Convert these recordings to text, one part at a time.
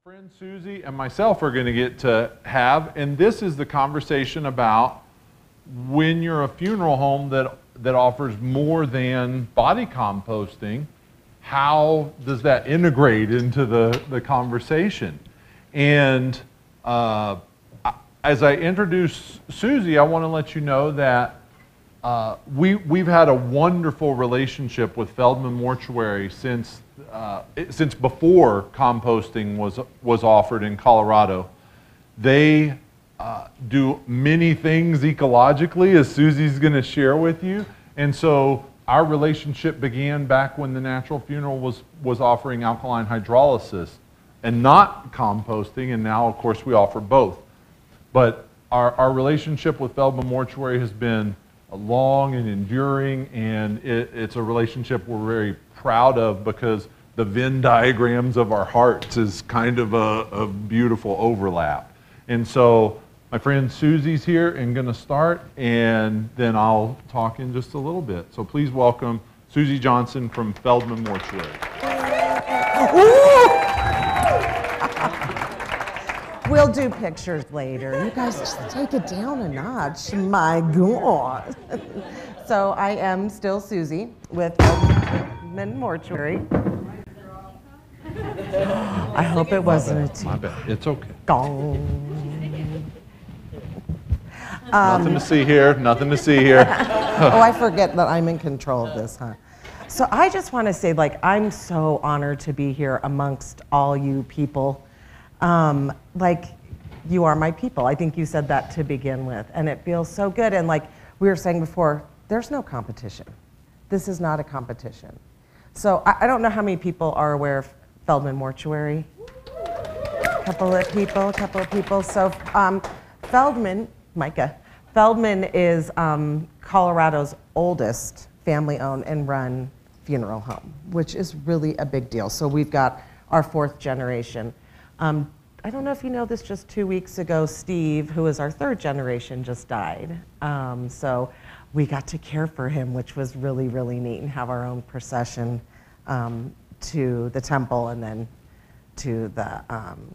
Friend Susie and myself are going to get to have, and this is the conversation about when you're a funeral home that offers more than body composting, how does that integrate into the conversation? And as I introduce Susie, I want to let you know that we've had a wonderful relationship with Feldman Mortuary since before composting was offered in Colorado. They do many things ecologically, as Susie's going to share with you, and so our relationship began back when the Natural Funeral was offering alkaline hydrolysis and not composting, and now of course we offer both. But our relationship with Feldman Mortuary has been long and enduring, and it's a relationship we're very proud of because the Venn diagrams of our hearts is kind of a beautiful overlap. And so my friend Susie's here and going to start, and then I'll talk in just a little bit. So please welcome Susie Johnson from Feldman Mortuary. We'll do pictures later. You guys just take it down a notch. My God. So I am still Susie with Feldman Mortuary. I hope it wasn't a My bad. It's okay. gong. Nothing to see here. Nothing to see here. Oh, I forget that I'm in control of this, huh? So I just want to say, I'm so honored to be here amongst all you people. You are my people. I think you said that to begin with, and it feels so good. And like we were saying before, there's no competition. This is not a competition. So I don't know how many people are aware of Feldman Mortuary. A couple of people. So Feldman is Colorado's oldest family-owned and run funeral home, which is really a big deal. So we've got our fourth generation. I don't know if you know this, just 2 weeks ago, Steve, who is our third generation, just died. So we got to care for him, which was really, really neat, and have our own procession to the temple and then to the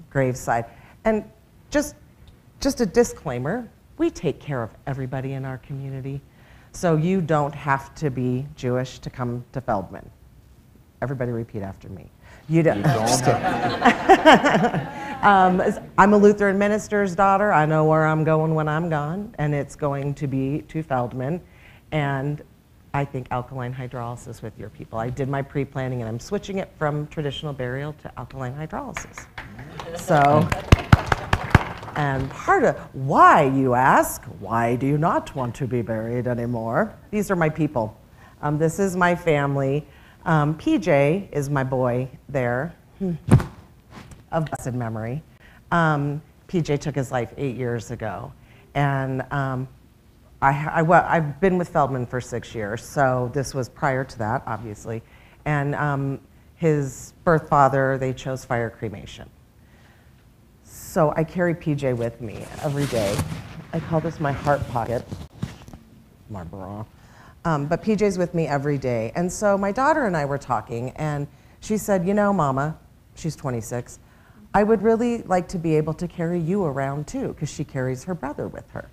graveside. And just a disclaimer, we take care of everybody in our community. So you don't have to be Jewish to come to Feldman. Everybody repeat after me. You don't. I'm a Lutheran minister's daughter. I know where I'm going when I'm gone, and it's going to be to Feldman. And I think alkaline hydrolysis with your people. I did my pre-planning, and I'm switching it from traditional burial to alkaline hydrolysis. So, and part of why, you ask, why do you not want to be buried anymore? These are my people. This is my family. PJ is my boy there, of blessed memory. PJ took his life 8 years ago, and I've been with Feldman for 6 years, so this was prior to that, obviously. And his birth father, they chose fire cremation. So I carry PJ with me every day. I call this my heart pocket, my bra. But PJ's with me every day. And so my daughter and I were talking, and she said, you know, Mama, she's 26, I would really like to be able to carry you around too, because she carries her brother with her.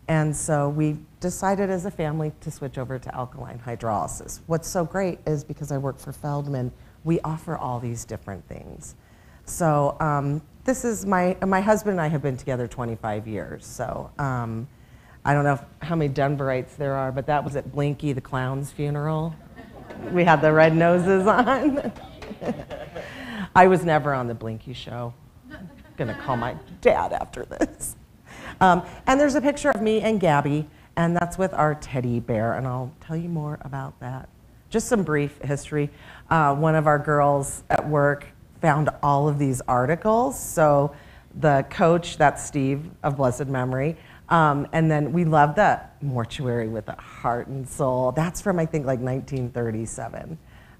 And so we decided as a family to switch over to alkaline hydrolysis. What's so great is because I work for Feldman, we offer all these different things. So this is my husband and I have been together 25 years. So I don't know how many Denverites there are, but that was at Blinky the Clown's funeral. We had the red noses on. I was never on the Blinky show. I'm gonna call my dad after this. And there's a picture of me and Gabby, and that's with our teddy bear, and I'll tell you more about that. Just some brief history. One of our girls at work found all of these articles. So the coach, that's Steve of blessed memory, and then we love that mortuary with a heart and soul. That's from, I think, like 1937.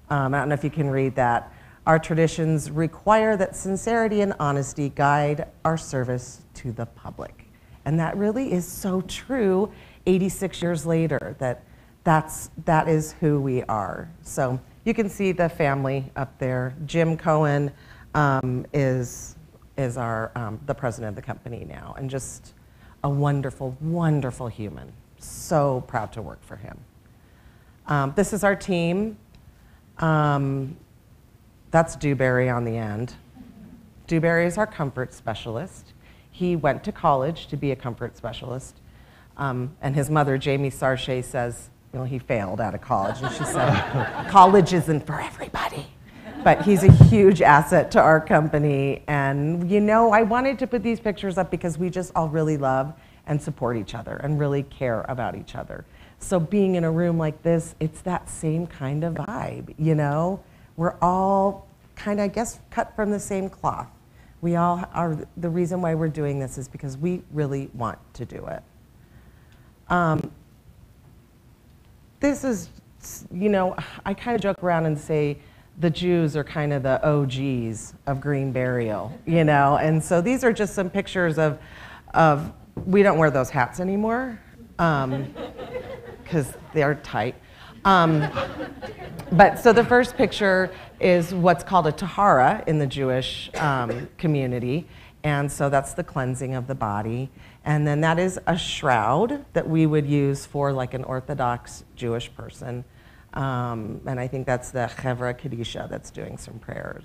I don't know if you can read that. Our traditions require that sincerity and honesty guide our service to the public. And that really is so true 86 years later, that is who we are. So you can see the family up there. Jim Cohen is is the president of the company now, and just a wonderful, wonderful human. So proud to work for him. This is our team. That's Dewberry on the end. Dewberry is our comfort specialist. He went to college to be a comfort specialist. And his mother, Jamie Sarche, says, he failed out of college. And she said, college isn't for everybody. But he's a huge asset to our company. And I wanted to put these pictures up because we just all really love and support each other and really care about each other. So being in a room like this, it's that same kind of vibe, We're all kind of, I guess, cut from the same cloth. We all are, the reason why we're doing this is because we really want to do it. This is, I kind of joke around and say the Jews are kind of the OGs of green burial, And so these are just some pictures of we don't wear those hats anymore because they're tight. But so the first picture is what's called a tahara in the Jewish community. And so that's the cleansing of the body. And then that is a shroud that we would use for like an Orthodox Jewish person. And I think that's the Chevra Kadisha that's doing some prayers.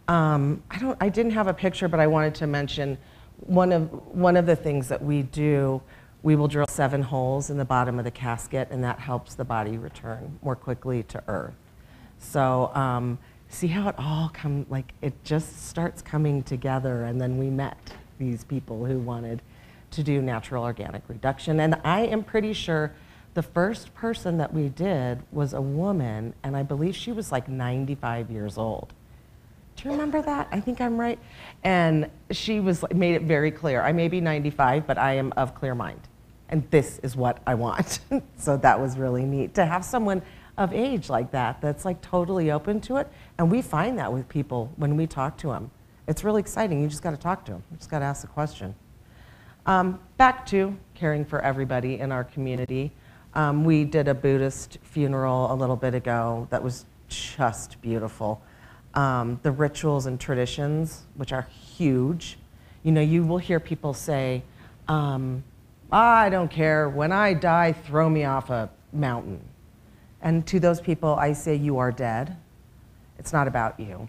I didn't have a picture, but I wanted to mention one of the things that we do. We will drill 7 holes in the bottom of the casket, and that helps the body return more quickly to earth. So see how it all it just starts coming together, and then we met these people who wanted to do natural organic reduction. And I am pretty sure the first person that we did was a woman, and I believe she was like 95 years old. Do you remember that? I think I'm right. And she made it very clear. I may be 95, but I am of clear mind. And this is what I want. So that was really neat to have someone of age like that that's like totally open to it. And we find that with people when we talk to them. It's really exciting. You just got to talk to them. You just got to ask the question. Back to caring for everybody in our community. We did a Buddhist funeral a little bit ago that was just beautiful. The rituals and traditions, which are huge. You will hear people say, I don't care, when I die, throw me off a mountain. And to those people, I say, you are dead. It's not about you.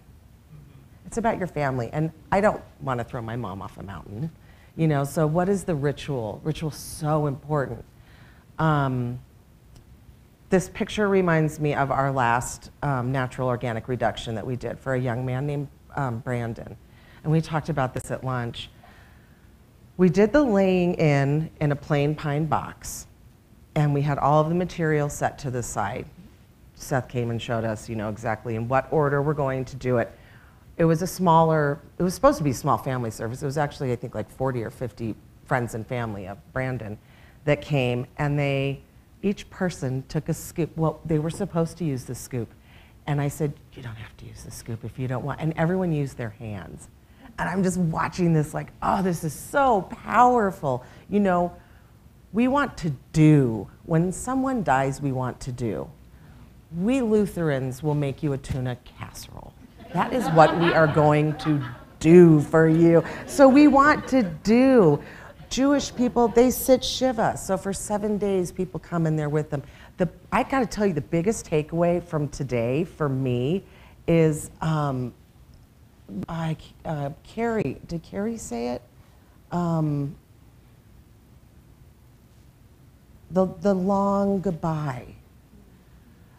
It's about your family. And I don't want to throw my mom off a mountain. So what is the ritual? Ritual's so important. This picture reminds me of our last natural organic reduction that we did for a young man named Brandon. And we talked about this at lunch. We did the laying in a plain pine box, and we had all of the material set to the side. Seth came and showed us, exactly in what order we're going to do it. It was supposed to be a small family service. It was actually, I think, like 40 or 50 friends and family of Brandon that came, and each person took a scoop. Well, they were supposed to use the scoop. And I said, you don't have to use the scoop if you don't want. And everyone used their hands. And I'm just watching this like, oh, this is so powerful. We want to do. When someone dies, we want to do. We Lutherans will make you a tuna casserole. That is what we are going to do for you. So we want to do. Jewish people, they sit Shiva. So for 7 days, people come in there with them. I got to tell you, the biggest takeaway from today for me is, Carrie, did Carrie say it? The long goodbye.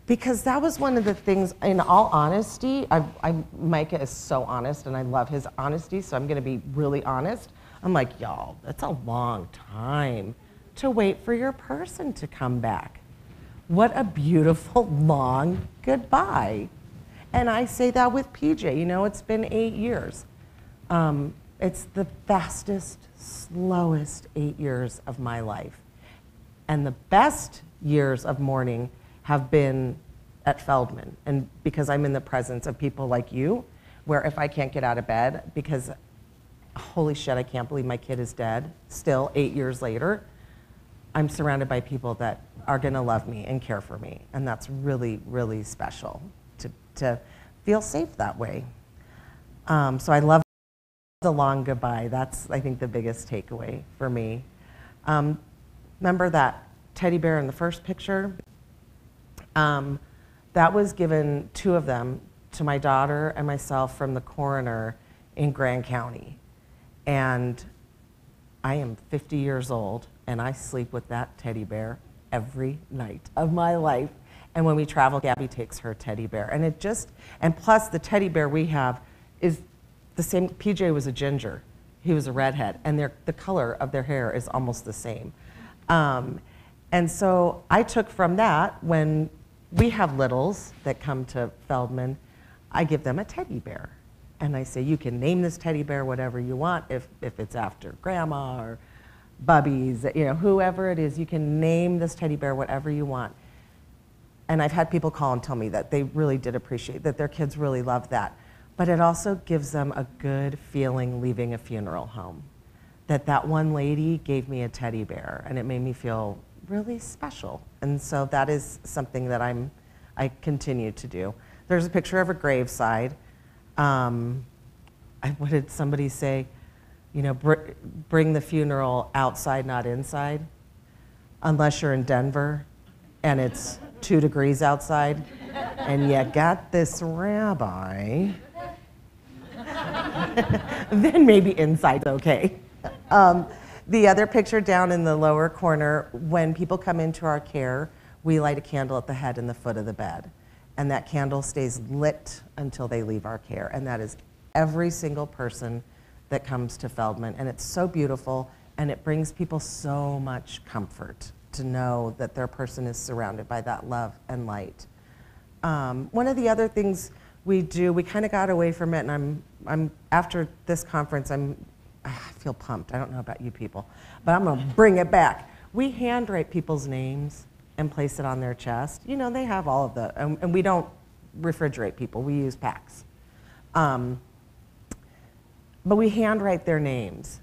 Because that was one of the things, in all honesty, Micah is so honest, and I love his honesty, so I'm going to be really honest. I'm like, y'all, that's a long time to wait for your person to come back. What a beautiful, long goodbye. And I say that with PJ. It's been 8 years. It's the fastest, slowest 8 years of my life. And the best years of mourning have been at Feldman. And because I'm in the presence of people like you, where if I can't get out of bed because holy shit, I can't believe my kid is dead, still 8 years later, I'm surrounded by people that are gonna love me and care for me. And that's really, really special to feel safe that way. So I love the long goodbye. That's, I think, the biggest takeaway for me. Remember that teddy bear in the first picture? That was given, 2 of them, to my daughter and myself from the coroner in Grand County. And I am 50 years old, and I sleep with that teddy bear every night of my life. And when we travel, Gabby takes her teddy bear. And it just, and plus the teddy bear we have is the same. PJ was a ginger. He was a redhead. And the color of their hair is almost the same. And so I took from that, when we have littles that come to Feldman, I give them a teddy bear. And I say, you can name this teddy bear whatever you want, if it's after grandma or Bubby's, you know, whoever it is, you can name this teddy bear whatever you want. And I've had people call and tell me that they really did appreciate that, their kids really love that. But it also gives them a good feeling leaving a funeral home. That one lady gave me a teddy bear, and it made me feel really special. And so that is something that I continue to do. There's a picture of a graveside. What did somebody say? You know, bring the funeral outside, not inside. Unless you're in Denver and it's 2 degrees outside and you got this rabbi, then maybe inside's okay. The other picture down in the lower corner, when people come into our care, we light a candle at the head and the foot of the bed. And that candle stays lit until they leave our care. And that is every single person that comes to Feldman. And it's so beautiful, and it brings people so much comfort to know that their person is surrounded by that love and light. One of the other things we do, we kind of got away from it, and I'm after this conference, I feel pumped. I don't know about you people, but I'm gonna bring it back. We handwrite people's names and place it on their chest. You know, they have all of the, and we don't refrigerate people, we use packs. But we handwrite their names.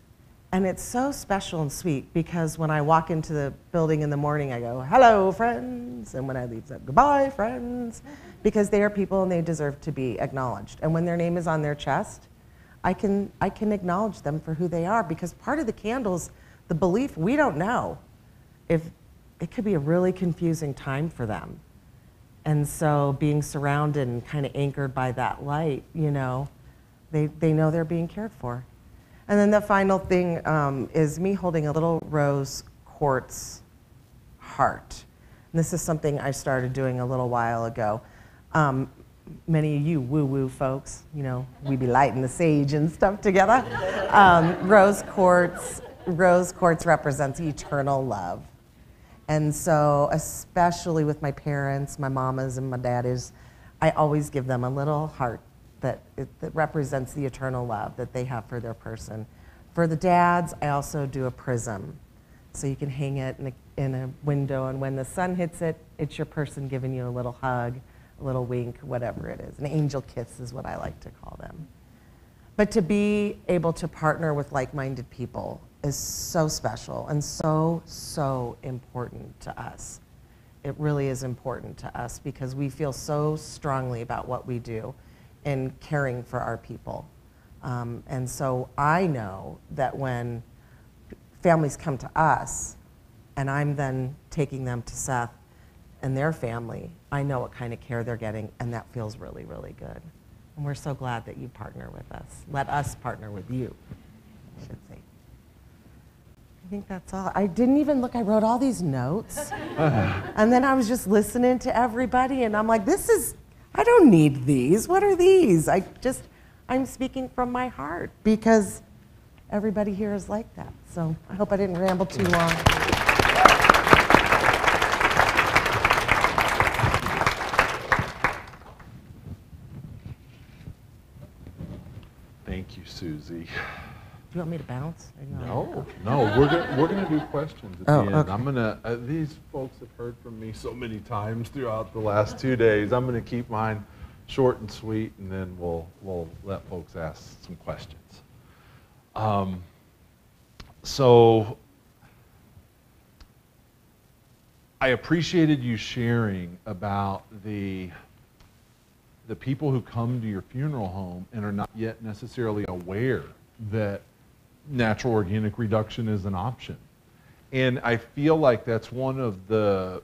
And it's so special and sweet, because when I walk into the building in the morning, I go, hello, friends. And when I leave, I go, goodbye, friends. Because they are people and they deserve to be acknowledged. And when their name is on their chest, I can acknowledge them for who they are, because part of the candle's the belief we don't know if it could be a really confusing time for them. And so being surrounded and kind of anchored by that light, you know, they know they're being cared for. And then the final thing is me holding a little rose quartz heart. And this is something I started doing a little while ago. Many of you woo-woo folks, you know, we be lighting the sage and stuff together. Rose quartz represents eternal love. And so, especially with my parents, my mamas and my daddies, I always give them a little heart that represents the eternal love that they have for their person. For the dads, I also do a prism. So you can hang it in a window, and when the sun hits it, it's your person giving you a little hug, a little wink, whatever it is. An angel kiss is what I like to call them. But to be able to partner with like-minded people is so special and so, so important to us. It really is important to us, because we feel so strongly about what we do in caring for our people. And so I know that when families come to us, and I'm then taking them to Seth and their family, I know what kind of care they're getting, and that feels really, really good. And we're so glad that you partner with us. Let us partner with you, I should say. I think that's all. I didn't even look, I wrote all these notes. And then I was just listening to everybody, and I'm like, I don't need these. What are these? I'm speaking from my heart, because everybody here is like that. So I hope I didn't ramble too long. Thank you, Susie. Do you want me to bounce? No, we're gonna do questions at the end. Okay. I'm gonna, these folks have heard from me so many times throughout the last 2 days. I'm gonna keep mine short and sweet, and then we'll let folks ask some questions. So I appreciated you sharing about the people who come to your funeral home and are not yet necessarily aware that natural organic reduction is an option. And I feel like that's one of the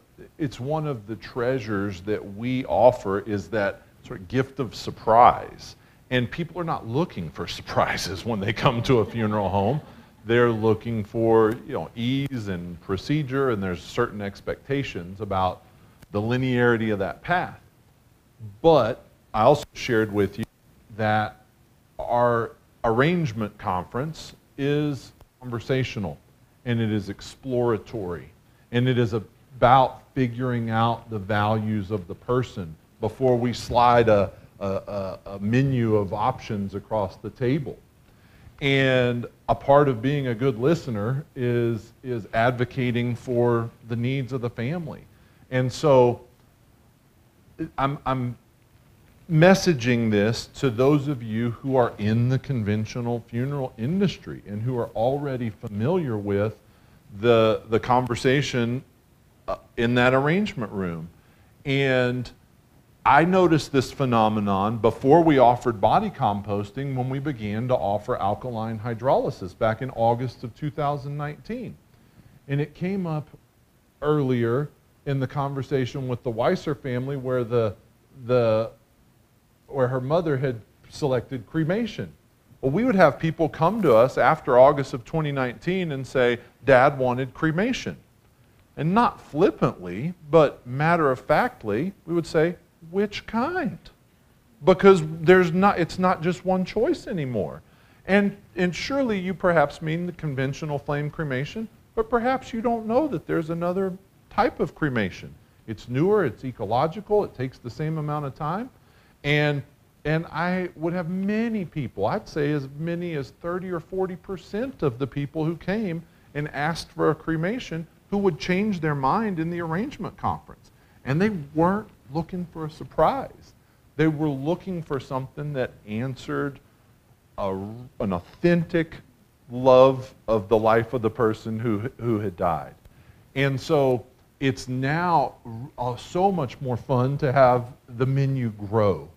treasures that we offer, is that sort of gift of surprise. And people are not looking for surprises when they come to a funeral home. They're looking for, ease and procedure, and there's certain expectations about the linearity of that path. But I also shared with you that our arrangement conference is conversational, and it is exploratory, and it is about figuring out the values of the person before we slide a menu of options across the table. And a part of being a good listener is advocating for the needs of the family. And so I'm messaging this to those of you who are in the conventional funeral industry and who are already familiar with the conversation in that arrangement room. And I noticed this phenomenon before we offered body composting, when we began to offer alkaline hydrolysis back in August of 2019. And it came up earlier in the conversation with the Weiser family, where where her mother had selected cremation. Well, we would have people come to us after August of 2019 and say, Dad wanted cremation. And not flippantly, but matter-of-factly, we would say, which kind? Because it's not just one choice anymore. And surely you perhaps mean the conventional flame cremation, but perhaps you don't know that there's another type of cremation. It's newer, it's ecological, it takes the same amount of time. And I would have many people, I'd say as many as 30 or 40% of the people who came and asked for a cremation who would change their mind in the arrangement conference. And they weren't looking for a surprise. They were looking for something that answered an authentic love of the life of the person who had died. And so it's now so much more fun to have the menu grow.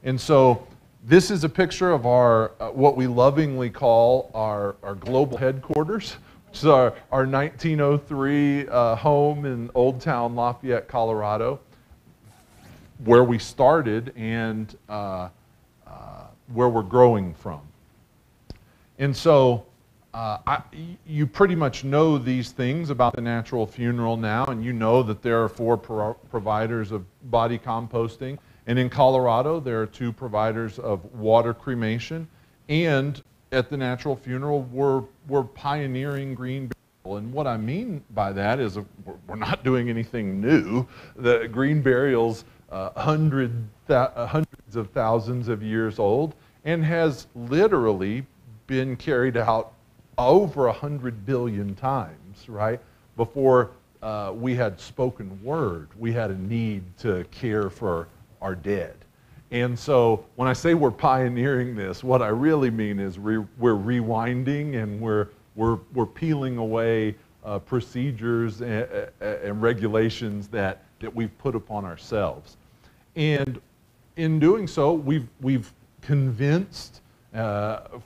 And so this is a picture of our, what we lovingly call our global headquarters, which is our 1903 home in Old Town Lafayette, Colorado, where we started and where we're growing from. And so you pretty much know these things about the natural funeral now, and you know that there are 4 providers of body composting. And in Colorado, there are 2 providers of water cremation. And at the natural funeral, we're pioneering green burial. And what I mean by that is we're not doing anything new. The green burial's hundreds of thousands of years old and has literally been carried out over 100 billion times, right? Before we had spoken word, we had a need to care for our dead. And so when I say we're pioneering this, what I really mean is we're rewinding and we're peeling away procedures and regulations that we've put upon ourselves. And in doing so, we've convinced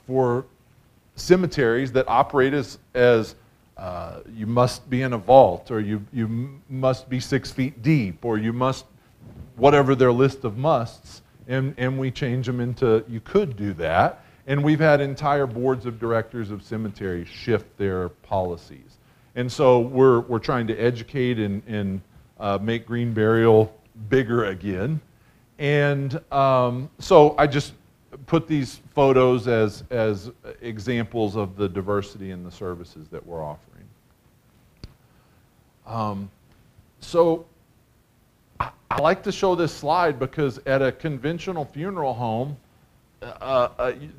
for cemeteries that operate as you must be in a vault, or you must be 6 feet deep, or you must, whatever their list of musts, and we change them into you could do that. And we've had entire boards of directors of cemeteries shift their policies. And so we're trying to educate and make green burial bigger again. And so I just put these photos as examples of the diversity in the services that we're offering. So I like to show this slide because at a conventional funeral home,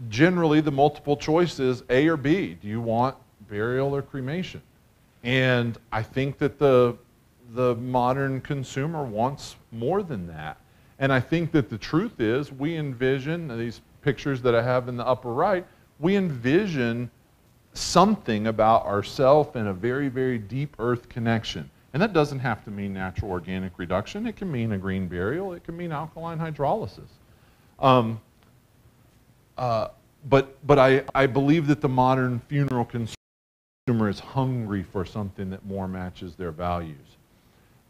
generally the multiple choice is A or B. Do you want burial or cremation? And I think that the modern consumer wants more than that. And I think that the truth is we envision, these pictures that I have in the upper right, we envision something about ourself and a very, very deep earth connection. And that doesn't have to mean natural organic reduction. It can mean a green burial. It can mean alkaline hydrolysis. I believe that the modern funeral consumer is hungry for something that more matches their values.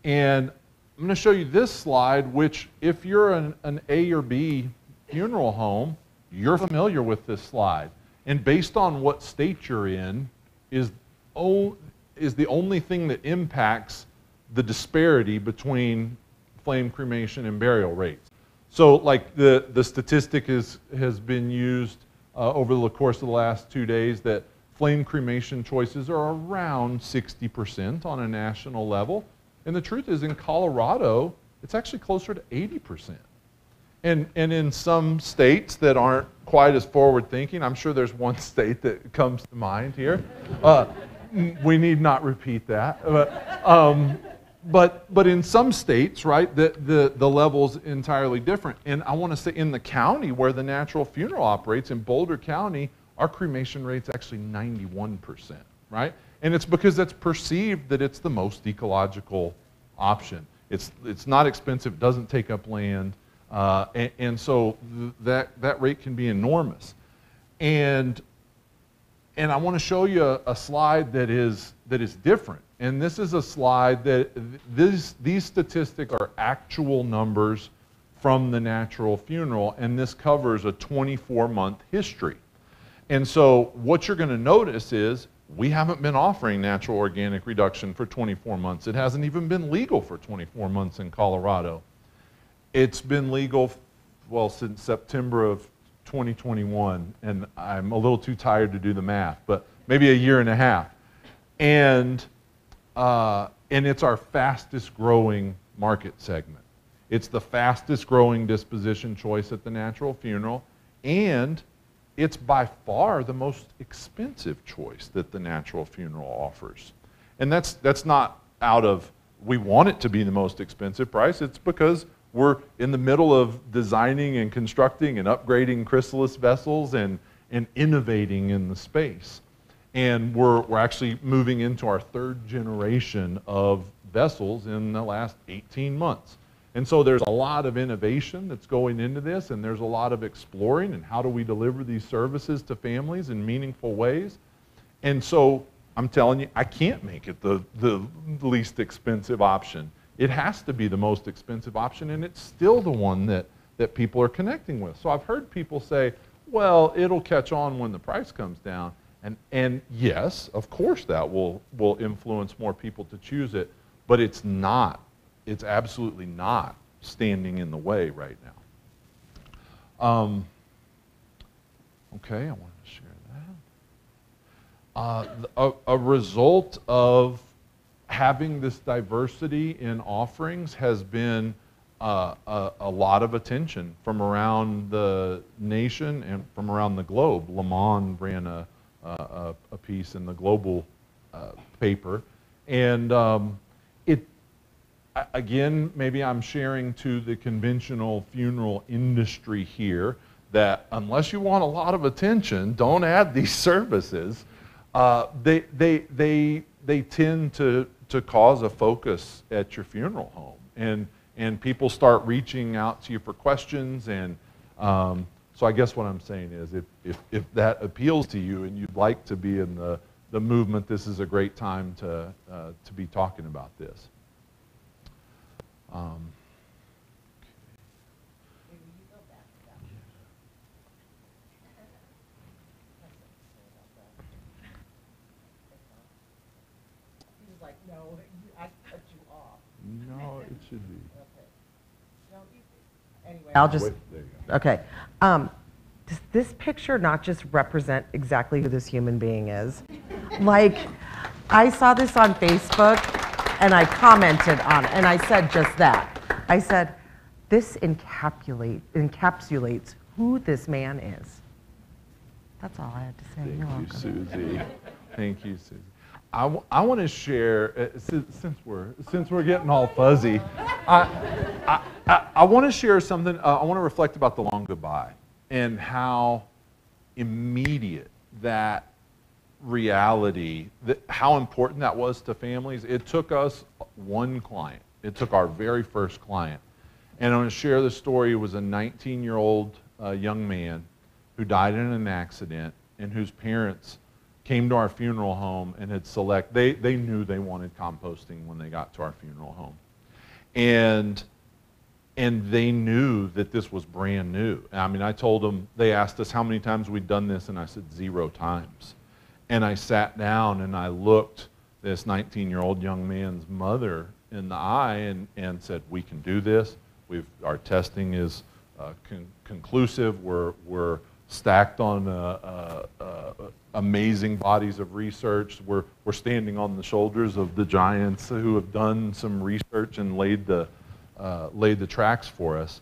And I'm going to show you this slide, which if you're an A or B funeral home, you're familiar with this slide. And based on what state you're in is the only thing that impacts the disparity between flame cremation and burial rates. So like the statistic has been used over the course of the last 2 days that flame cremation choices are around 60% on a national level. And the truth is in Colorado, it's actually closer to 80%. And in some states that aren't quite as forward thinking, I'm sure there's one state that comes to mind here. We need not repeat that. But in some states, right, the level's entirely different. And I want to say in the county where the natural funeral operates, in Boulder County, our cremation rate's actually 91%, right? And it's because that's perceived that it's the most ecological option. It's not expensive, doesn't take up land, and so that rate can be enormous. And I want to show you a slide that is different. And this is a slide that these statistics are actual numbers from the natural funeral, and this covers a 24-month history. And so what you're going to notice is we haven't been offering natural organic reduction for 24 months. It hasn't even been legal for 24 months in Colorado. It's been legal, well, since September of 2021, and I'm a little too tired to do the math, but maybe a year and a half. And it's our fastest growing market segment. It's the fastest growing disposition choice at the natural funeral, and it's by far the most expensive choice that the natural funeral offers. And that's not out of, we want it to be the most expensive price, it's because we're in the middle of designing and constructing and upgrading chrysalis vessels and innovating in the space. And we're actually moving into our third generation of vessels in the last 18 months. And so there's a lot of innovation that's going into this, and there's a lot of exploring and how do we deliver these services to families in meaningful ways. And so I'm telling you, I can't make it the least expensive option. It has to be the most expensive option, and it's still the one that people are connecting with. So I've heard people say, well, it'll catch on when the price comes down. And yes, of course that will influence more people to choose it, but it's not. It's absolutely not standing in the way right now. Okay, I wanted to share that. A result of having this diversity in offerings has been a lot of attention from around the nation and from around the globe. Le Monde ran a piece in the global paper, and again, maybe I'm sharing to the conventional funeral industry here that unless you want a lot of attention, don't add these services. They tend to cause a focus at your funeral home, and people start reaching out to you for questions. And so I guess what I'm saying is, if that appeals to you and you'd like to be in the movement, this is a great time to be talking about this. He was like, no, I cut you off. No, it should be. Okay. No, anyway, I'll just, Wait, there you go. okay. Does this picture not just represent exactly who this human being is? Like, I saw this on Facebook, and I commented on it, and I said just that. I said, this encapsulates who this man is. That's all I had to say. You're welcome. Thank you, Susie. Thank you, Susie. I want to share, since we're getting all fuzzy, I want to share something. I want to reflect about the long goodbye and how immediate that reality, how important that was to families. It took us one client. It took our very first client. And I'm going to share the story. It was a 19-year-old young man who died in an accident and whose parents came to our funeral home and had they knew they wanted composting when they got to our funeral home. And they knew that this was brand new. I mean, I told them, they asked us how many times we'd done this, and I said 0 times. And I sat down and I looked this 19-year-old young man's mother in the eye and said, we can do this. Our testing is conclusive. We're stacked on amazing bodies of research. We're standing on the shoulders of the giants who have done some research and laid the tracks for us.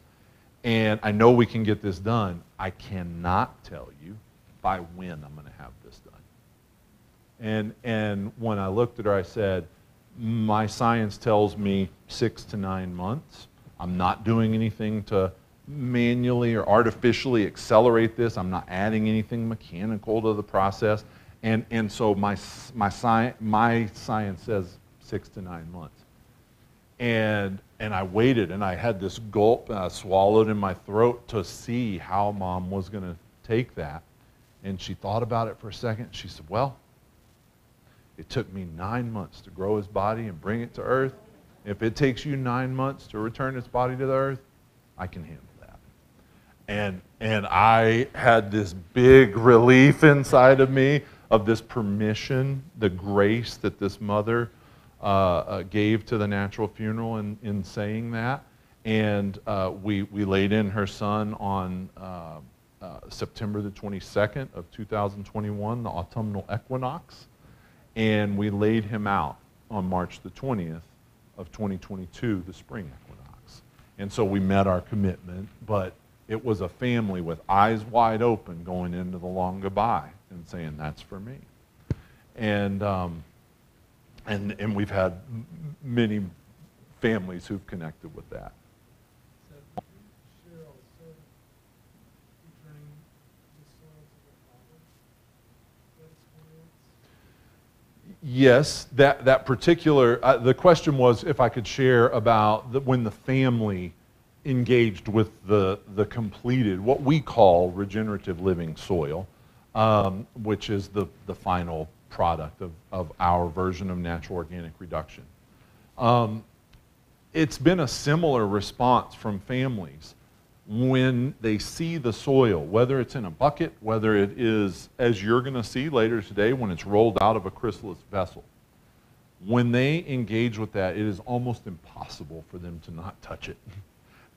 And I know we can get this done. I cannot tell you by when I'm going to have this done. And when I looked at her, I said, my science tells me 6 to 9 months. I'm not doing anything to manually or artificially accelerate this. I'm not adding anything mechanical to the process. And so my science says 6 to 9 months. And I waited, and I had this gulp, and I swallowed in my throat to see how Mom was going to take that. And she thought about it for a second. She said, well, it took me 9 months to grow his body and bring it to earth. If it takes you 9 months to return its body to the earth, I can handle that. And I had this big relief inside of me of this permission, the grace that this mother gave to the natural funeral in saying that. And we laid in her son on September the 22nd of 2021, the autumnal equinox. And we laid him out on March the 20th of 2022, the spring equinox. And so we met our commitment, but it was a family with eyes wide open going into the long goodbye and saying, that's for me. And we've had many families who've connected with that. So, share also returning the soil to the Father, that experience? Yes, that particular, the question was if I could share about when the family engaged with the completed, what we call regenerative living soil, which is the final product of our version of natural organic reduction. It's been a similar response from families when they see the soil, whether it's in a bucket, whether it is, as you're going to see later today, when it's rolled out of a chrysalis vessel. When they engage with that, it is almost impossible for them to not touch it.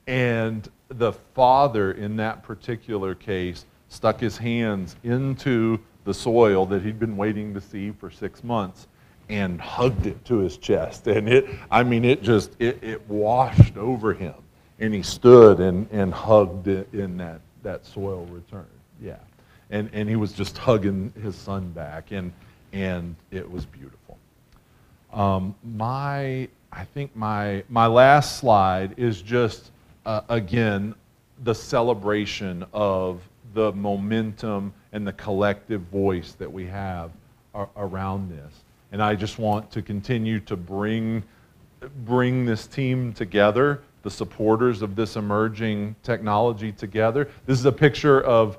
And the father in that particular case stuck his hands into the soil that he'd been waiting to see for 6 months and hugged it to his chest. And it washed over him. And he stood and hugged it in that soil return. Yeah. And he was just hugging his son back, and it was beautiful. I think my last slide is just, again, the celebration of the momentum and the collective voice that we have around this. And I just want to continue to bring this team together, the supporters of this emerging technology together. This is a picture of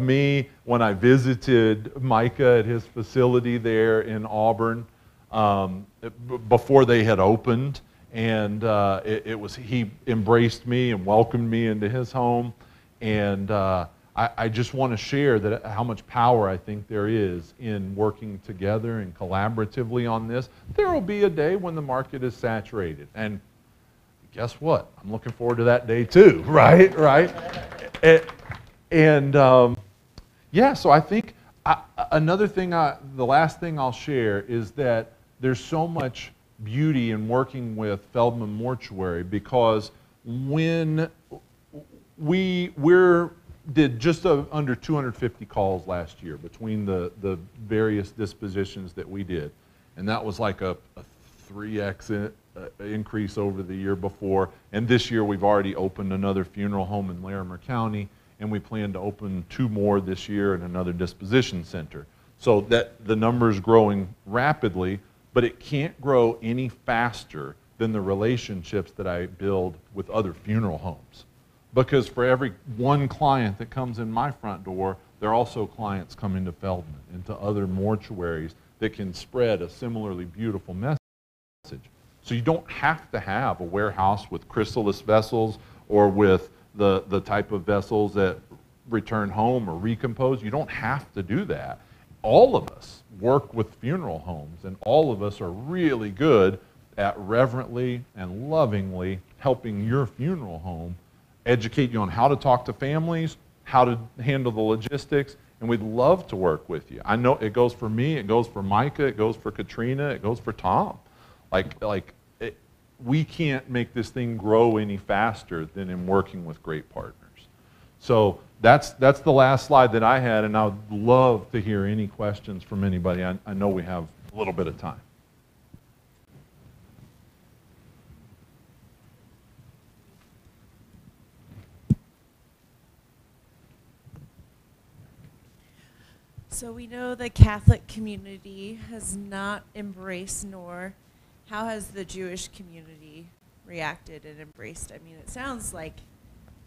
me when I visited Micah at his facility there in Auburn before they had opened. And he embraced me and welcomed me into his home. And I just want to share that how much power I think there is in working together and collaboratively on this. There will be a day when the market is saturated. And guess what? I'm looking forward to that day too, right? Yeah, so I think another thing, the last thing I'll share is that there's so much beauty in working with Feldman Mortuary, because when we did just under 250 calls last year between the various dispositions that we did, and that was like a 3x increase over the year before. And this year we've already opened another funeral home in Larimer County, and we plan to open 2 more this year in another disposition center. So that the number is growing rapidly, but it can't grow any faster than the relationships that I build with other funeral homes. Because for every one client that comes in my front door, they're also clients coming to Feldman and to other mortuaries that can spread a similarly beautiful message. So you don't have to have a warehouse with chrysalis vessels or with the type of vessels that return home or recompose. You don't have to do that. All of us work with funeral homes, and all of us are really good at reverently and lovingly helping your funeral home educate you on how to talk to families, how to handle the logistics, and we'd love to work with you. I know it goes for me, it goes for Micah, it goes for Katrina, it goes for Tom. We can't make this thing grow any faster than in working with great partners. So that's the last slide that I had, and I would love to hear any questions from anybody. I know we have a little bit of time. So we know the Catholic community has not embraced, nor how has the Jewish community reacted and embraced? I mean, it sounds like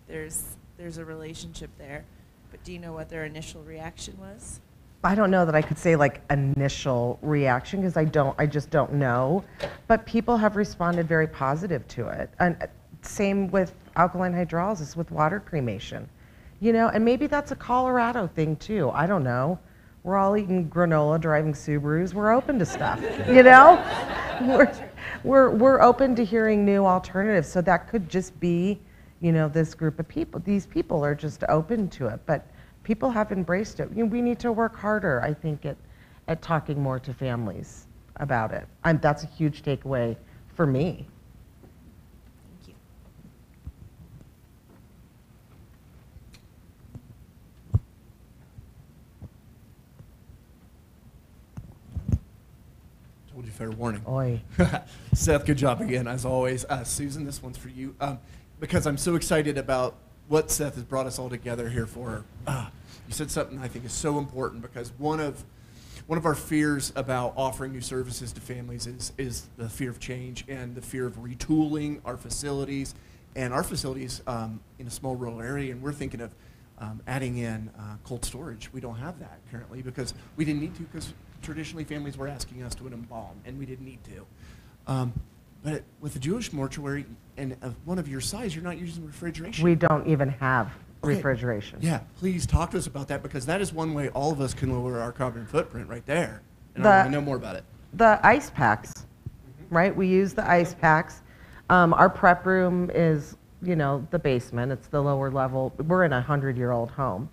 there's a relationship there, but do you know what their initial reaction was? I don't know that I could say like initial reaction because I just don't know, but people have responded very positive to it. And same with alkaline hydrolysis, with water cremation, you know, and maybe that's a Colorado thing too. I don't know. We're all eating granola, driving Subarus. We're open to stuff, you know? We're open to hearing new alternatives. So that could just be, you know, this group of people. These people are just open to it, but people have embraced it. You know, we need to work harder, I think, at talking more to families about it. That's a huge takeaway for me. Thank you. Told you fair warning. Oy. Seth, good job again, as always. Susan, this one's for you. Because I'm so excited about what Seth has brought us all together here for. You said something I think is so important, because one of our fears about offering new services to families is the fear of change and the fear of retooling our facilities. And our facilities in a small rural area, and we're thinking of adding in cold storage. We don't have that currently because we didn't need to, because traditionally families were asking us to embalm, and we didn't need to. But with the Jewish mortuary and one of your size, you're not using refrigeration. We don't even have Okay. refrigeration. Yeah, please talk to us about that, because that is one way all of us can lower our carbon footprint right there. And I want to know more about it. The ice packs, right? We use the ice packs. Our prep room is, you know, the basement. It's the lower level. We're in a 100-year-old home.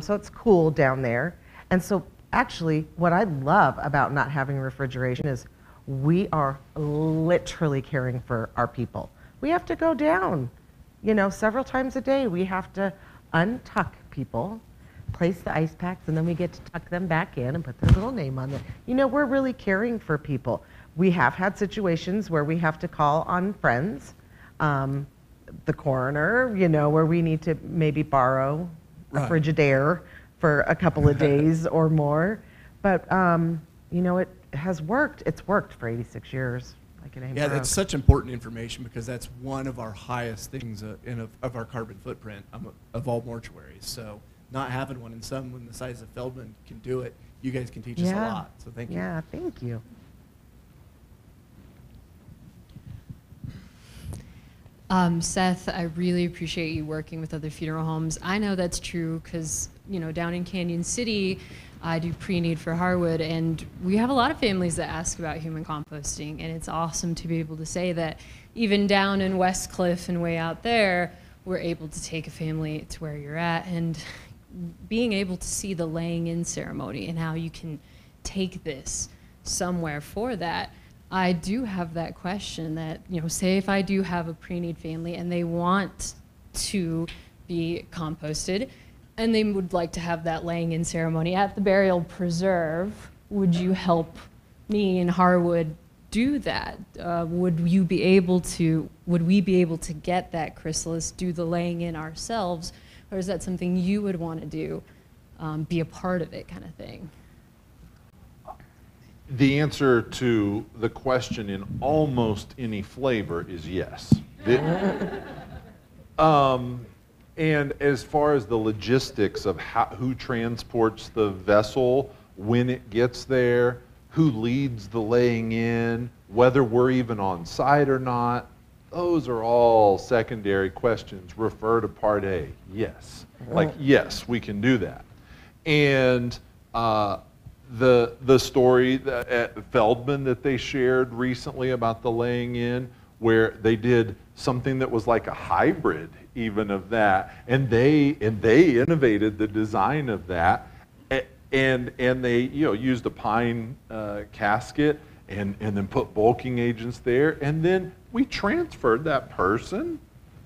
So it's cool down there. And so actually what I love about not having refrigeration is we are literally caring for our people. We have to go down, you know, several times a day. We have to untuck people, place the ice packs, and then we get to tuck them back in and put their little name on it. You know, we're really caring for people. We have had situations where we have to call on friends, the coroner, you know, where we need to maybe borrow a Right. Frigidaire for a couple of days or more. But, you know, it has worked. It's worked for 86 years. Like it ain't Yeah, broke. that's such important information, because that's one of our highest things of our carbon footprint of all mortuaries. So not having one, and someone the size of Feldman can do it, you guys can teach us a lot. So thank you. Yeah, thank you. Seth, I really appreciate you working with other funeral homes. I know that's true because, you know, down in Canyon City, I do pre-need for Harwood, and we have a lot of families that ask about human composting, and it's awesome to be able to say that even down in West Cliff and way out there, we're able to take a family to where you're at, and being able to see the laying in ceremony and how you can take this somewhere for that. I do have that question that, you know, say if I do have a pre-need family and they want to be composted and they would like to have that laying in ceremony at the burial preserve, would you help me in Harwood do that? Would we be able to get that chrysalis, do the laying in ourselves, or is that something you would want to do, be a part of it kind of thing? The answer to the question in almost any flavor is yes. And as far as the logistics of who transports the vessel, when it gets there, who leads the laying in, whether we're even on site or not, those are all secondary questions. Refer to Part A. Yes. Like, yes, we can do that. And the story that at Feldman that they shared recently about the laying in, where they did something that was like a hybrid even of that, and they innovated the design of that, and they used a pine casket and then put bulking agents there, and then we transferred that person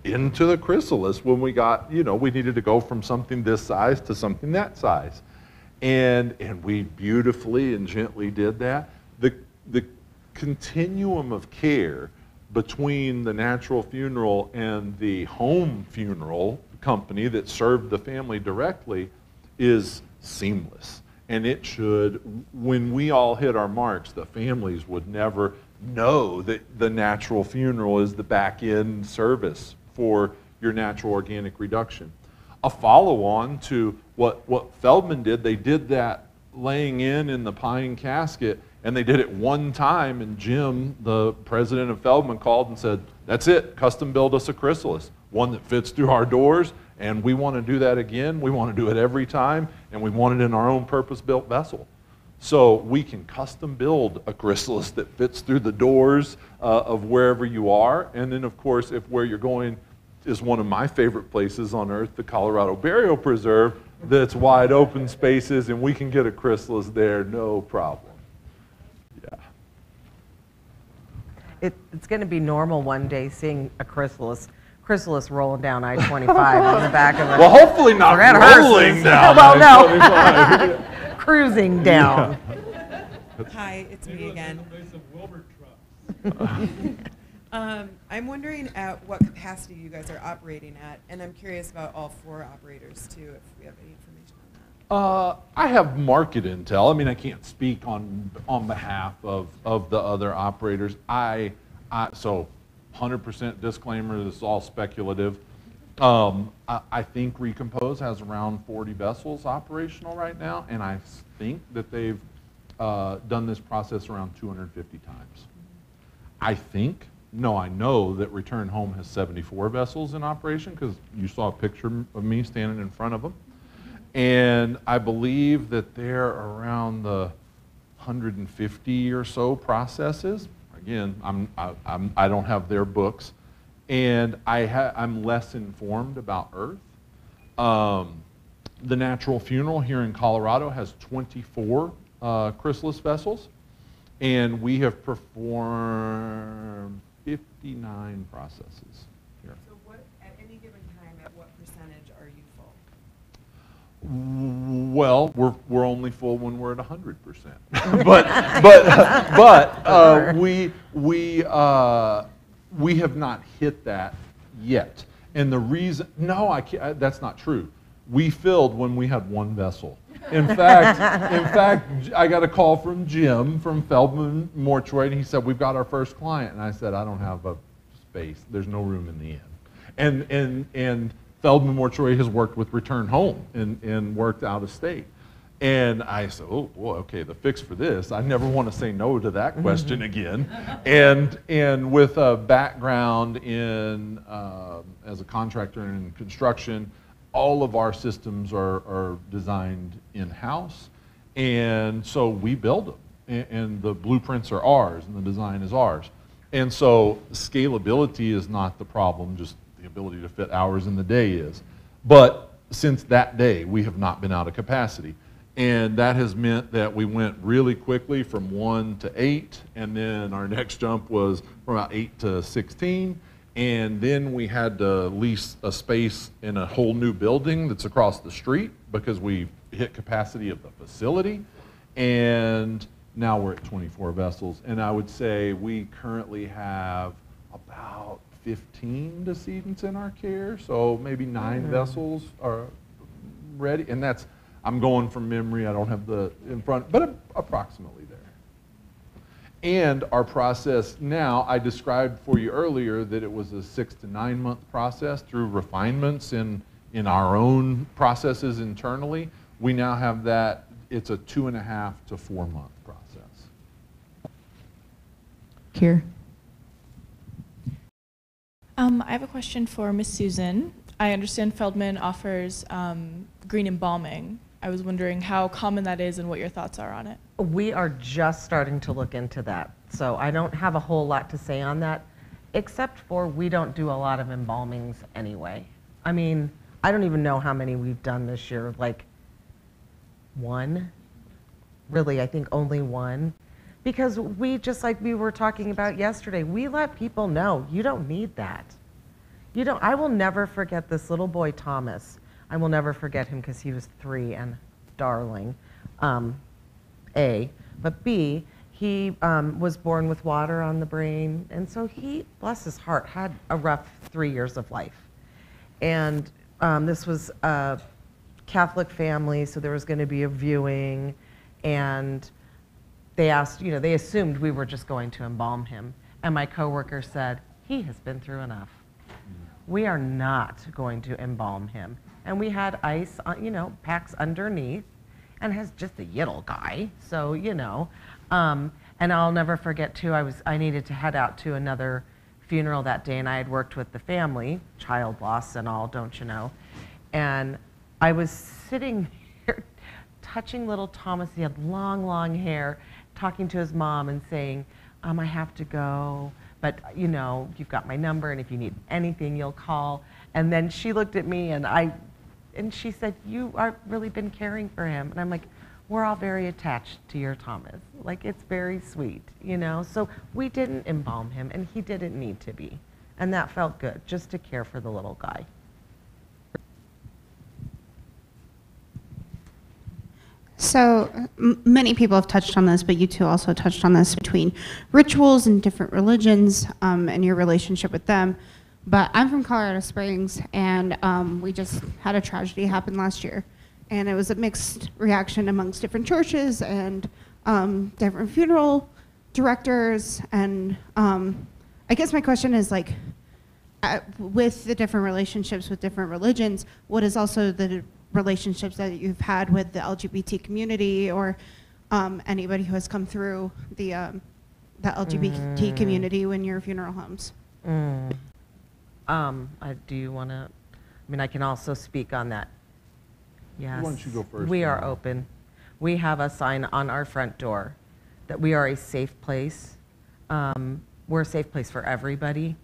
into the chrysalis when we got, we needed to go from something this size to something that size. And we beautifully and gently did that. The continuum of care between the natural funeral and the home funeral company that served the family directly is seamless. And it should, when we all hit our marks, the families would never know that the natural funeral is the back-end service for your natural organic reduction. A follow-on to what Feldman did, they did that laying in the pine casket, and they did it one time, and Jim, the president of Feldman, called and said, that's it, custom build us a chrysalis, one that fits through our doors, and we want to do that again. We want to do it every time, and we want it in our own purpose-built vessel. So we can custom build a chrysalis that fits through the doors of wherever you are. And then, of course, if where you're going is one of my favorite places on earth, the Colorado Burial Preserve, that's wide open spaces, and we can get a chrysalis there, no problem. Yeah. It's going to be normal one day seeing a chrysalis rolling down I-25 on the back of a... Well, hopefully not rolling down. Well, no. Cruising down. Yeah. Hi, it's me again. I'm wondering at what capacity you guys are operating at, and I'm curious about all 4 operators too, if we have any information on that. I have market intel. I mean, I can't speak on behalf of the other operators. So 100% disclaimer, this is all speculative. I think Recompose has around 40 vessels operational right now, and I think that they've done this process around 250 times. I know that Return Home has 74 vessels in operation, because you saw a picture of me standing in front of them. And I believe that they're around the 150 or so processes. Again, I don't have their books. And I'm less informed about Earth. The Natural Funeral here in Colorado has 24 chrysalis vessels, and we have performed 59 processes here. So at any given time, at what percentage are you full? Well, we're only full when we're at 100%. We have not hit that yet. And the reason, that's not true. We filled when we had 1 vessel. In fact, I got a call from Jim from Feldman Mortuary, and he said, we've got our first client. And I said, I don't have a space. There's no room in the inn. And Feldman Mortuary has worked with Return Home and worked out of state. And I said, oh boy, okay, the fix for this, I never want to say no to that question again. And with a background in as a contractor in construction, all of our systems are designed in-house, and so we build them, and the blueprints are ours, and the design is ours. And so scalability is not the problem, just the ability to fit hours in the day is. But since that day, we have not been out of capacity. And that has meant that we went really quickly from 1 to 8, and then our next jump was from about 8 to 16. And then we had to lease a space in a whole new building that's across the street because we hit capacity of the facility. And now we're at 24 vessels. And I would say we currently have about 15 decedents in our care. So maybe 9 vessels are ready. And that's, I'm going from memory, I don't have the in front, but approximately there. And our process now, I described for you earlier that it was a 6 to 9 month process through refinements in in our own processes internally, we now have that, it's a 2.5 to 4 month process. Here. I have a question for Miss Susan. I understand Feldman offers green embalming. I was wondering how common that is and what your thoughts are on it. We are just starting to look into that. So I don't have a whole lot to say on that, except for we don't do a lot of embalmings anyway. I mean, I don't even know how many we've done this year, like one? Really, I think only one. Because we, just like we were talking about yesterday, we let people know, you don't need that. You don't, I will never forget this little boy, Thomas. I will never forget him because he was 3 and darling, A. But B, he was born with water on the brain. And so he, bless his heart, had a rough 3 years of life. And this was a Catholic family, so there was going to be a viewing. And they asked, you know, they assumed we were just going to embalm him. And my coworker said, he has been through enough. We are not going to embalm him. And we had ice, you know, packs underneath, and has just a little guy, so, you know. And I'll never forget, too, I needed to head out to another funeral that day, and I had worked with the family, child loss and all, don't you know. And I was sitting here touching little Thomas. He had long, long hair, talking to his mom and saying, I have to go, but, you know, you've got my number, and if you need anything, you'll call. And then she looked at me, and she said, you are really been caring for him. And I'm like, we're all very attached to your Thomas. Like, it's very sweet, you know? So we didn't embalm him, and he didn't need to be. And that felt good, just to care for the little guy. So many people have touched on this, but you two also touched on this between rituals and different religions and your relationship with them. But I'm from Colorado Springs, and we just had a tragedy happen last year. And it was a mixed reaction amongst different churches and different funeral directors. And I guess my question is, like, with the different relationships with different religions, what is also the relationships that you've had with the LGBT community or anybody who has come through the LGBT community in your funeral homes? Do you want to, I mean, I can also speak on that. Yes. Why don't you go first? We are open. We have a sign on our front door that we are a safe place. We're a safe place for everybody.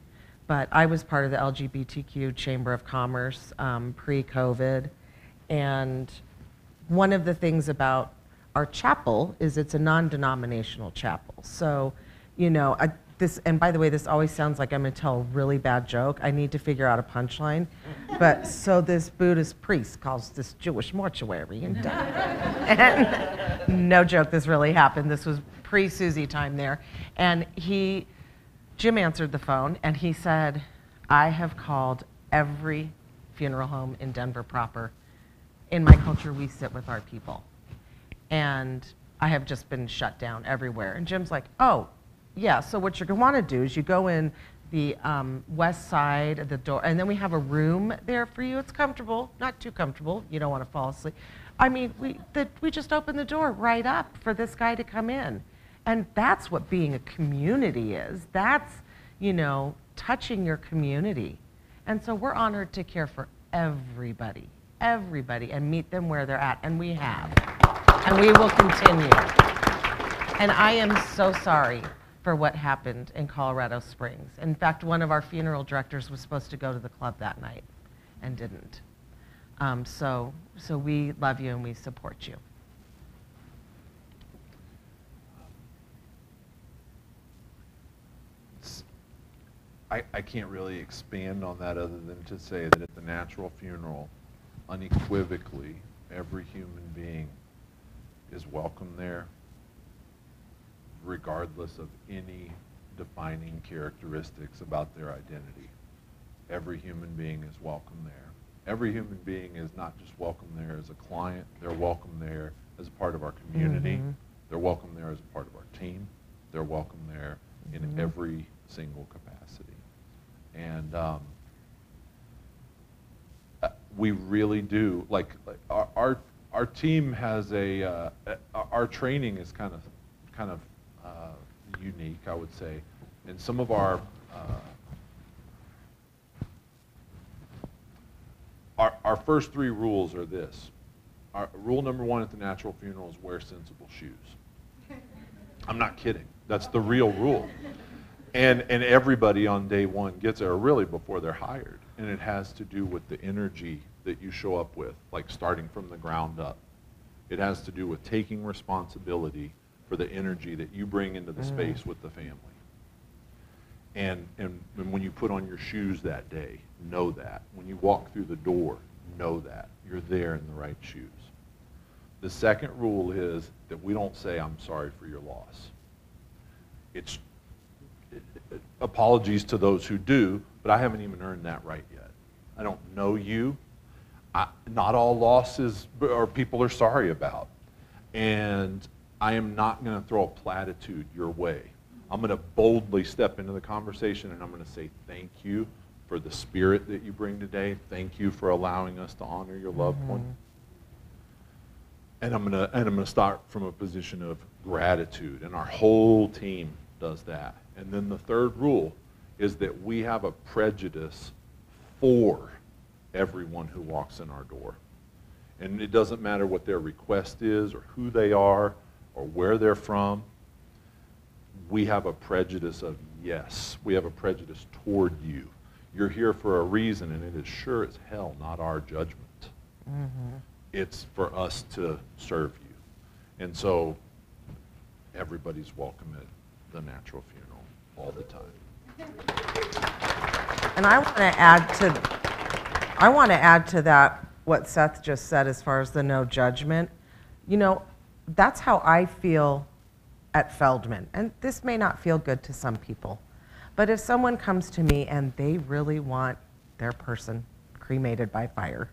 But I was part of the LGBTQ Chamber of Commerce pre-COVID. And one of the things about our chapel is it's a non-denominational chapel. So, you know, and by the way, this always sounds like I'm going to tell a really bad joke. I need to figure out a punchline. But so this Buddhist priest calls this Jewish mortuary and no joke, this really happened. This was pre-Susie time there. And Jim answered the phone and he said, I have called every funeral home in Denver proper. In my culture, we sit with our people. And I have just been shut down everywhere. And Jim's like, oh, yeah, so what you're going to want to do is you go in the west side of the door, and then we have a room there for you. It's comfortable, not too comfortable. You don't want to fall asleep. I mean, we just opened the door right up for this guy to come in. And that's what being a community is. That's, you know, touching your community. And so we're honored to care for everybody, and meet them where they're at. And we have. And we will continue. And I am so sorry for what happened in Colorado Springs. In fact, one of our funeral directors was supposed to go to the club that night and didn't. So we love you and we support you. I can't really expand on that other than to say that at the natural funeral, unequivocally, every human being is welcome there, regardless of any defining characteristics about their identity. Every human being is welcome there. Every human being is not just welcome there as a client, they're welcome there as a part of our community. Mm-hmm. They're welcome there as a part of our team. They're welcome there in every single capacity. And we really do, like our team has our training is kind of unique, I would say. And some of our first 3 rules are this. Rule number 1 at the natural funeral is wear sensible shoes. I'm not kidding. That's the real rule. And everybody on day 1 gets there, really before they're hired. And it has to do with the energy that you show up with, like starting from the ground up. It has to do with taking responsibility for the energy that you bring into the space with the family. And when you put on your shoes that day, know that. When you walk through the door, know that. You're there in the right shoes. The second rule is that we don't say, I'm sorry for your loss. Apologies to those who do, but I haven't even earned that right yet. I don't know you. Not all losses or people are sorry about. And I am not going to throw a platitude your way. I'm going to boldly step into the conversation and I'm going to say thank you for the spirit that you bring today. Thank you for allowing us to honor your loved one. And I'm going to start from a position of gratitude, and our whole team does that. And then the third rule is that we have a prejudice for everyone who walks in our door. And it doesn't matter what their request is or who they are or where they're from. We have a prejudice of yes. We have a prejudice toward you. You're here for a reason, and it is sure as hell not our judgment. It's for us to serve you. And so everybody's welcome at the natural funeral all the time. And I want to add to that what Seth just said as far as the no judgment. You know, that's how I feel at Feldman. And this may not feel good to some people. But if someone comes to me and they really want their person cremated by fire,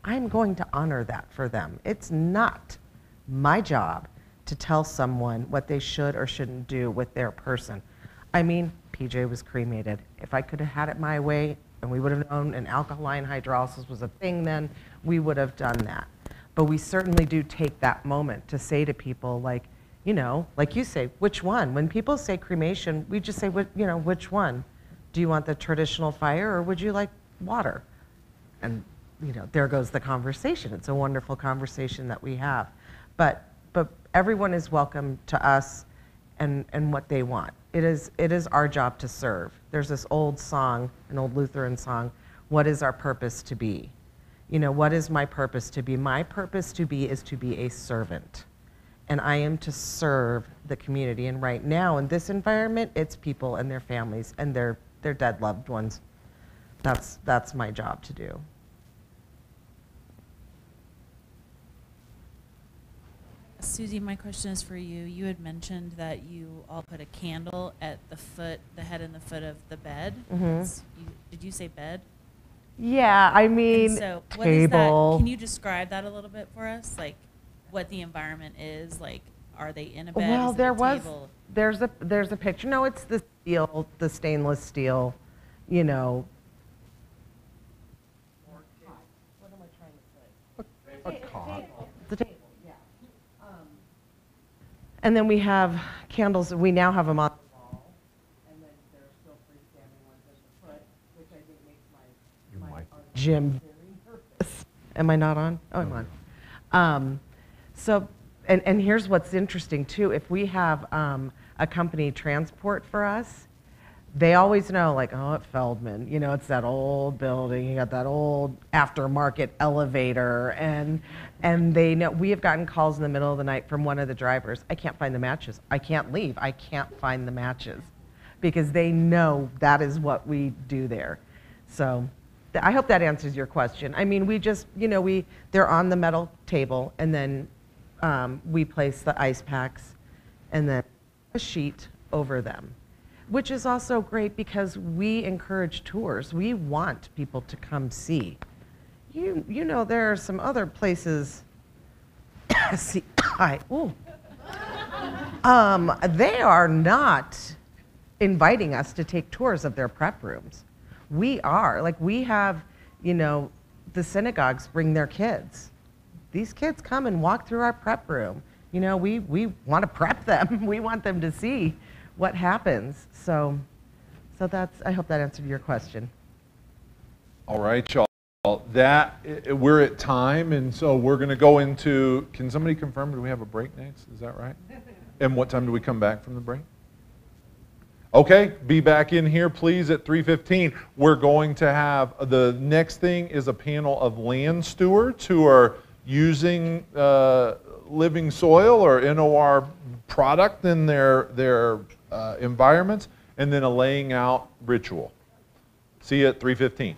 I'm going to honor that for them. It's not my job to tell someone what they should or shouldn't do with their person. I mean, PJ was cremated. If I could have had it my way and we would have known an alkaline hydrolysis was a thing then, we would have done that. But we certainly do take that moment to say to people, like, you know, like you say, which one? When people say cremation, we just say, you know, which one? Do you want the traditional fire or would you like water? And, you know, there goes the conversation. It's a wonderful conversation that we have. But everyone is welcome to us and what they want. It is our job to serve. There's this old song, an old Lutheran song, what is our purpose to be? You know, what is my purpose to be? My purpose to be is to be a servant. And I am to serve the community. And right now in this environment, it's people and their families and their dead loved ones. That's my job to do. Susie, my question is for you. You had mentioned that you all put a candle at the head and the foot of the bed. Did you say bed? Yeah, I mean, and so what table. Is that? Can you describe that a little bit for us? Like what the environment is? Like, are they in a bed? Well, table? there's a picture. No, it's the steel, the stainless steel, you know. What am I trying to say? A cot. The table. And then we have candles. We now have them on the wall, and then there are still freestanding ones at the foot, which I think makes my gym very nervous. Am I not on? Oh, I'm on. So, and here's what's interesting too. If we have a company transport for us, they always know, like, oh, at Feldman, you know, it's that old building, you got that old aftermarket elevator, and they know. We have gotten calls in the middle of the night from one of the drivers, I can't find the matches, I can't leave, I can't find the matches, because they know that is what we do there. So I hope that answers your question. I mean, we just, you know, they're on the metal table, and then we place the ice packs, and then a sheet over them. Which is also great because we encourage tours. We want people to come see. You know, there are some other places. They are not inviting us to take tours of their prep rooms. We are. Like, we have, you know, the synagogues bring their kids. These kids come and walk through our prep room. You know, we want to prep them. We want them to see what happens. So that's, I hope that answered your question. All right, y'all. We're at time, and so we're going to go into, can somebody confirm, do we have a break next? Is that right? And what time do we come back from the break? Okay, be back in here, please, at 3:15. We're going to have, the next thing is a panel of land stewards who are using living soil or NOR product in their environments, and then a laying out ritual. See you at 3:15.